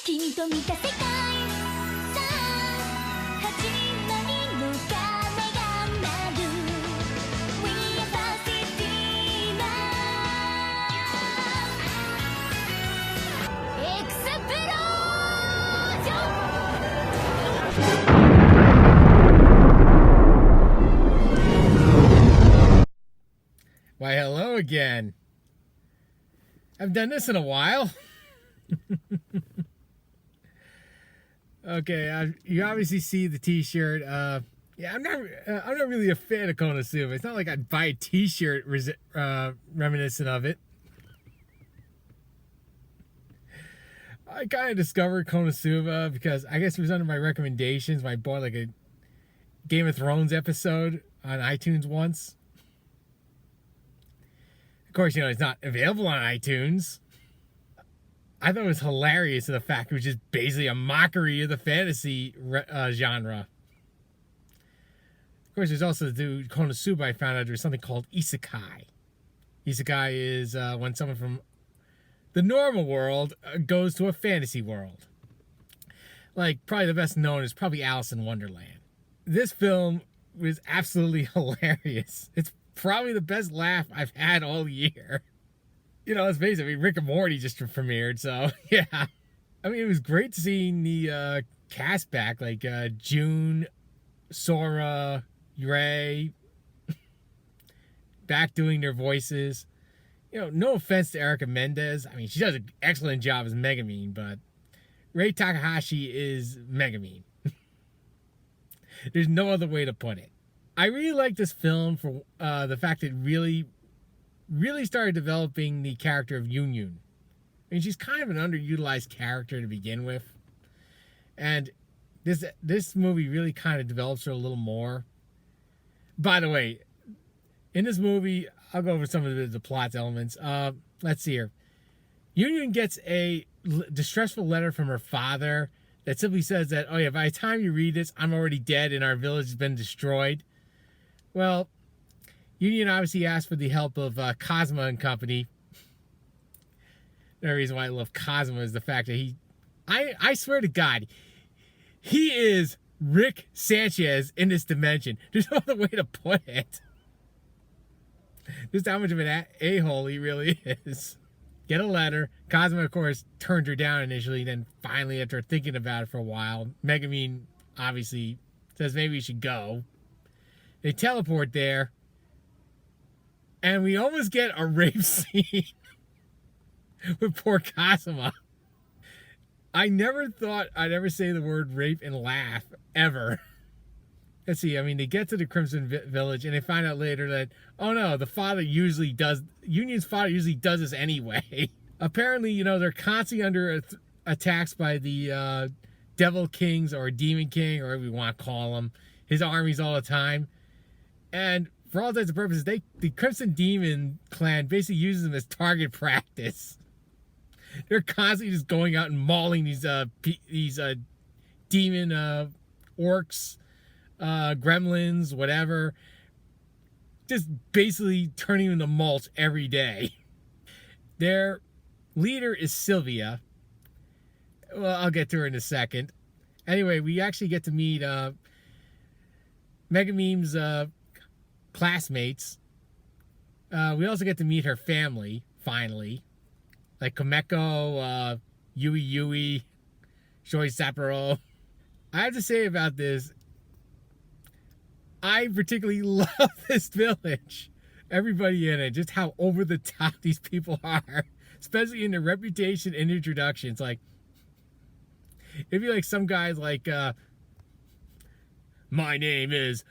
君と見た世界さあ始まりの鐘が鳴る We are destined エクスプロージョン Why, hello again. I've done this in a while. Okay, you obviously see the T-shirt. Yeah, I'm not really a fan of KonoSuba. It's not like I'd buy a T-shirt reminiscent of it. I kind of discovered KonoSuba because I guess it was under my recommendations when I bought like a Game of Thrones episode on iTunes once. Of course, you know, it's not available on iTunes. I thought it was hilarious, the fact it was just basically a mockery of the fantasy genre. Of course, there's also the KonoSuba. I found out there's something called isekai. Isekai is when someone from the normal world goes to a fantasy world. Like, probably the best known is probably Alice in Wonderland. This film was absolutely hilarious. It's probably the best laugh I've had all year. You know, let's face it, I mean, Rick and Morty just premiered, so, yeah. I mean, it was great seeing the cast back, like June, Sora, Ray, back doing their voices. You know, no offense to Erica Mendez. I mean, she does an excellent job as Megumin, but Ray Takahashi is Megumin. There's no other way to put it. I really like this film for the fact that it really started developing the character of Yun. I mean, she's kind of an underutilized character to begin with. And this movie really kind of develops her a little more. By the way, in this movie, I'll go over some of the plot elements. Let's see here. Yun gets a distressful letter from her father that simply says that, oh yeah, by the time you read this, I'm already dead and our village has been destroyed. Well, Yun obviously asked for the help of Cosmo and company. The reason why I love Cosmo is the fact that I swear to God, he is Rick Sanchez in this dimension. There's no other way to put it. Just how much of an a-hole he really is. Get a letter. Cosmo, of course, turned her down initially. Then finally, after thinking about it for a while, Megumin obviously says maybe we should go. They teleport there. And we almost get a rape scene with poor Cosmo. I never thought I'd ever say the word rape and laugh, ever. Let's see, I mean, they get to the Crimson Village and they find out later that, oh no, Union's father usually does this anyway. Apparently, you know, they're constantly under attacks by the Devil Kings or Demon King, or whatever you want to call them. His armies all the time. And for all intents and purposes, the Crimson Demon clan basically uses them as target practice. They're constantly just going out and mauling these demon orcs, gremlins, whatever. Just basically turning them to mulch every day. Their leader is Silvia. Well, I'll get to her in a second. Anyway, we actually get to meet Megumin's classmates. We also get to meet her family, finally. Like Komeko, Yui, Shoi Sapporo. I have to say about this, I particularly love this village. Everybody in it, just how over the top these people are. Especially in their reputation and introductions. Like, it'd be like some guys like, my name is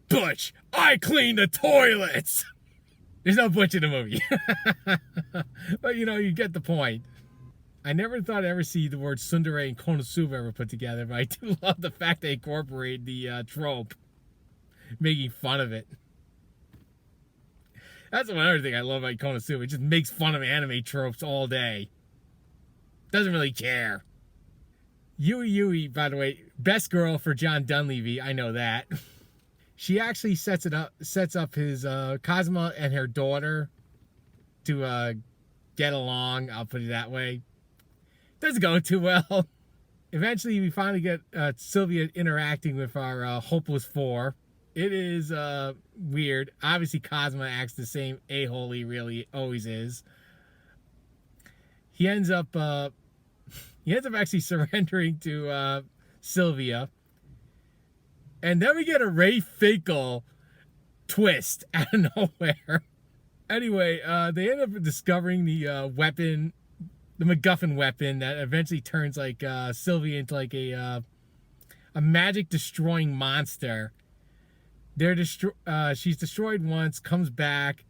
Butch. I clean the toilets. There's no Butch in the movie. But, you know, you get the point. I never thought I'd ever see the word tsundere and KonoSuba ever put together, but I do love the fact they incorporate the trope, making fun of it. That's one other thing I love about KonoSuba. It just makes fun of anime tropes all day. Doesn't really care. Yui, by the way, best girl for John Dunleavy. I know that. She actually sets up his Cosmo and her daughter to get along. I'll put it that way. Doesn't go too well. Eventually, we finally get Silvia interacting with our hopeless four. It is weird. Obviously, Cosmo acts the same a-hole he really always is. He ends up actually surrendering to Silvia. And then we get a Ray Finkel twist out of nowhere. Anyway, they end up discovering the weapon, the MacGuffin weapon that eventually turns like Silvia into like a magic destroying monster. She's destroyed once, comes back.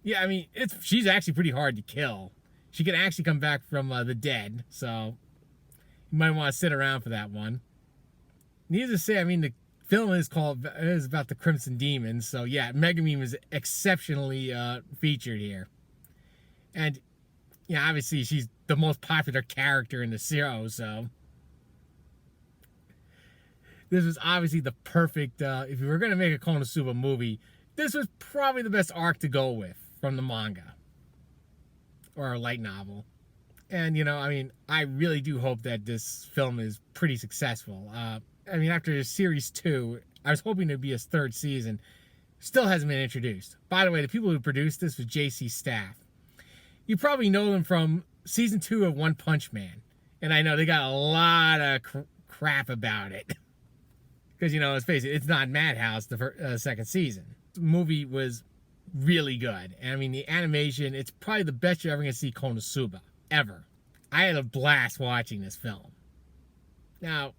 Yeah, I mean she's actually pretty hard to kill. She can actually come back from the dead, so you might want to sit around for that one. Needless to say, I mean the film is about the Crimson Demons, so yeah, Megumin is exceptionally featured here, and yeah, obviously she's the most popular character in the show, so this was obviously the perfect. If you were going to make a KonoSuba movie, this was probably the best arc to go with from the manga or a light novel. And you know, I mean, I really do hope that this film is pretty successful. I mean, after series 2, I was hoping there'd be a third season. Still hasn't been introduced. By the way, the people who produced this was JC Staff. You probably know them from season 2 of One Punch Man. And I know they got a lot of crap about it. Because, you know, let's face it, it's not Madhouse, the second season. The movie was really good. And I mean, the animation, it's probably the best you're ever going to see KonoSuba. Ever. I had a blast watching this film. Now,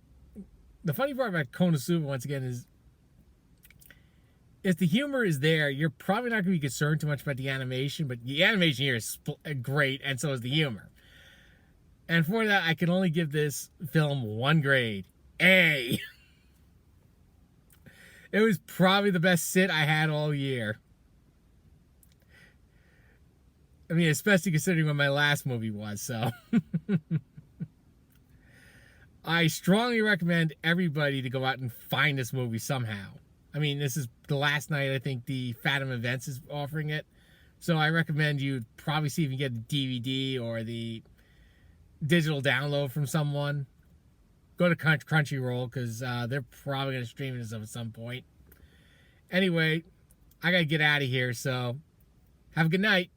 the funny part about KonoSuba, once again, is if the humor is there, you're probably not going to be concerned too much about the animation, but the animation here is great, and so is the humor. And for that, I can only give this film 1 grade. A. It was probably the best sit I had all year. I mean, especially considering what my last movie was, so... I strongly recommend everybody to go out and find this movie somehow. I mean, this is the last night I think the Fathom Events is offering it. So I recommend you probably see if you can get the DVD or the digital download from someone. Go to Crunchyroll because they're probably going to stream this at some point. Anyway, I got to get out of here, so have a good night.